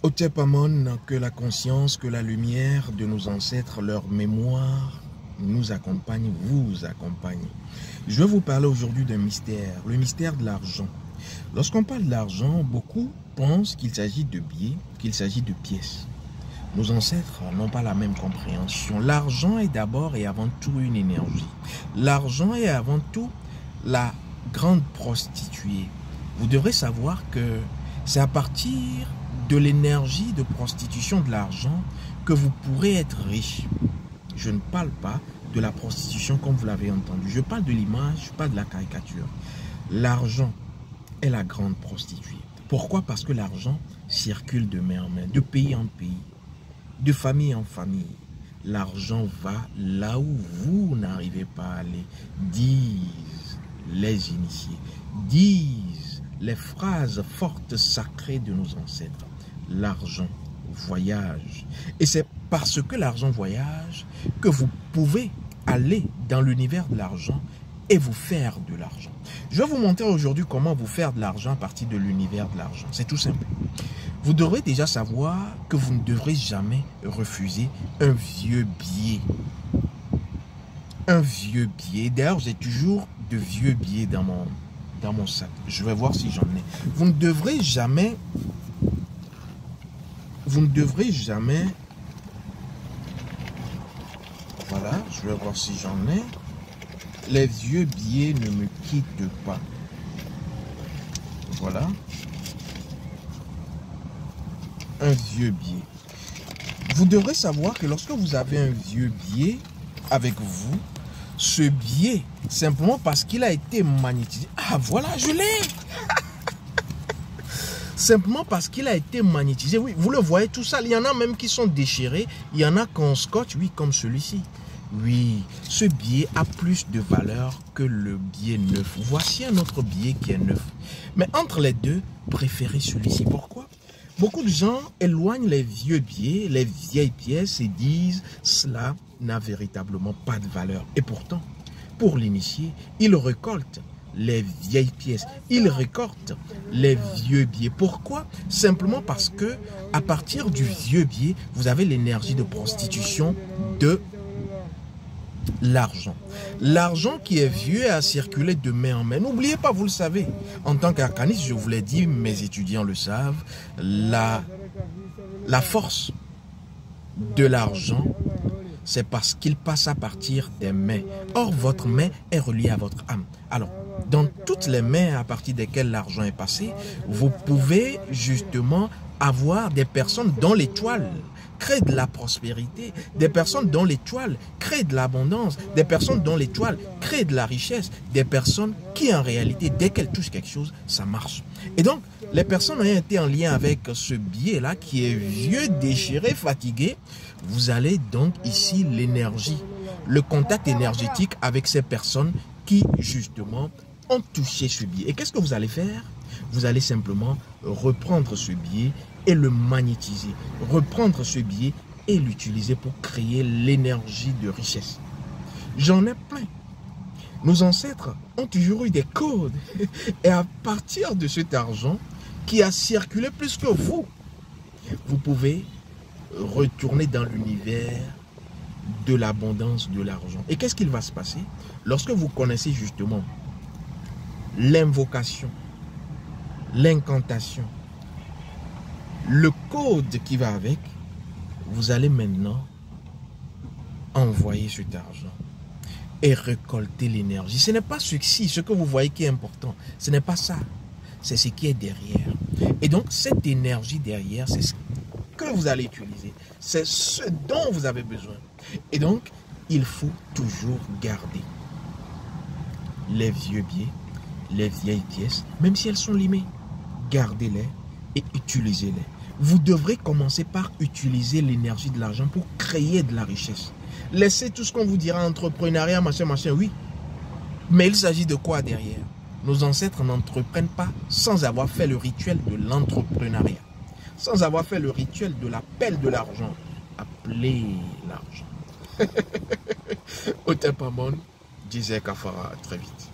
Otepamon, que la conscience, que la lumière de nos ancêtres, leur mémoire nous accompagne, vous accompagne. Je vais vous parler aujourd'hui d'un mystère, le mystère de l'argent. Lorsqu'on parle d'argent, beaucoup pensent qu'il s'agit de billets, qu'il s'agit de pièces. Nos ancêtres n'ont pas la même compréhension. L'argent est d'abord et avant tout une énergie. L'argent est avant tout la grande prostituée. Vous devrez savoir que c'est à partir de l'énergie de prostitution de l'argent que vous pourrez être riche. Je ne parle pas de la prostitution comme vous l'avez entendu. Je parle de l'image, je parle de la caricature. L'argent est la grande prostituée. Pourquoi? Parce que l'argent circule de main en main, de pays en pays, de famille en famille. L'argent va là où vous n'arrivez pas à aller, disent les initiés, disent les phrases fortes sacrées de nos ancêtres. L'argent voyage. Et c'est parce que l'argent voyage que vous pouvez aller dans l'univers de l'argent et vous faire de l'argent. Je vais vous montrer aujourd'hui comment vous faire de l'argent à partir de l'univers de l'argent. C'est tout simple. Vous devrez déjà savoir que vous ne devrez jamais refuser un vieux billet. Un vieux billet. D'ailleurs, j'ai toujours de vieux billets dans mon sac. Je vais voir si j'en ai. Vous ne devrez jamais... Voilà, je vais voir si j'en ai. Les vieux billets ne me quittent pas. Voilà. Un vieux billet. Vous devrez savoir que lorsque vous avez un vieux billet avec vous, ce billet, simplement parce qu'il a été magnétisé. Ah voilà, je l'ai. Simplement parce qu'il a été magnétisé. Oui, vous le voyez tout ça. Il y en a même qui sont déchirés. Il y en a qu'on scotche, oui, comme celui-ci. Oui, ce billet a plus de valeur que le billet neuf. Voici un autre billet qui est neuf. Mais entre les deux, préférez celui-ci. Pourquoi? Beaucoup de gens éloignent les vieux billets, les vieilles pièces et disent cela n'a véritablement pas de valeur. Et pourtant, pour l'initié, il récolte les vieilles pièces, il récolte les vieux billets. Pourquoi? Simplement parce que à partir du vieux billet, vous avez l'énergie de prostitution de l'argent. L'argent qui est vieux a circulé de main en main. N'oubliez pas, vous le savez, en tant qu'arcaniste, je vous l'ai dit, mes étudiants le savent, la force de l'argent, c'est parce qu'il passe à partir des mains. Or, votre main est reliée à votre âme. Alors, dans toutes les mains à partir desquelles l'argent est passé, vous pouvez justement avoir des personnes dont l'étoile crée de la prospérité, des personnes dont l'étoile crée de l'abondance, des personnes dont l'étoile crée de la richesse, des personnes qui en réalité, dès qu'elles touchent quelque chose, ça marche. Et donc, les personnes ayant été en lien avec ce billet-là, qui est vieux, déchiré, fatigué, vous allez donc ici l'énergie, le contact énergétique avec ces personnes qui, justement, ont touché ce billet. Et qu'est-ce que vous allez faire? Vous allez simplement reprendre ce billet et le magnétiser. Reprendre ce billet et l'utiliser pour créer l'énergie de richesse. J'en ai plein. Nos ancêtres ont toujours eu des codes. Et à partir de cet argent qui a circulé plus que vous, vous pouvez retourner dans l'univers de l'abondance de l'argent. Et qu'est-ce qu'il va se passer? Lorsque vous connaissez justement l'invocation, l'incantation, le code qui va avec, vous allez maintenant envoyer cet argent et récolter l'énergie. Ce n'est pas ceci, ce que vous voyez qui est important. Ce n'est pas ça. C'est ce qui est derrière. Et donc, cette énergie derrière, c'est ce que vous allez utiliser. C'est ce dont vous avez besoin. Et donc, il faut toujours garder les vieux billets, les vieilles pièces, même si elles sont limées. Gardez-les et utilisez-les. Vous devrez commencer par utiliser l'énergie de l'argent pour créer de la richesse. Laissez tout ce qu'on vous dira, entrepreneuriat, machin, oui. Mais il s'agit de quoi derrière? Nos ancêtres n'entreprennent pas sans avoir fait le rituel de l'entrepreneuriat. Sans avoir fait le rituel de l'appel de l'argent. Appelez l'argent. Otepamon, disait Kafara, très vite.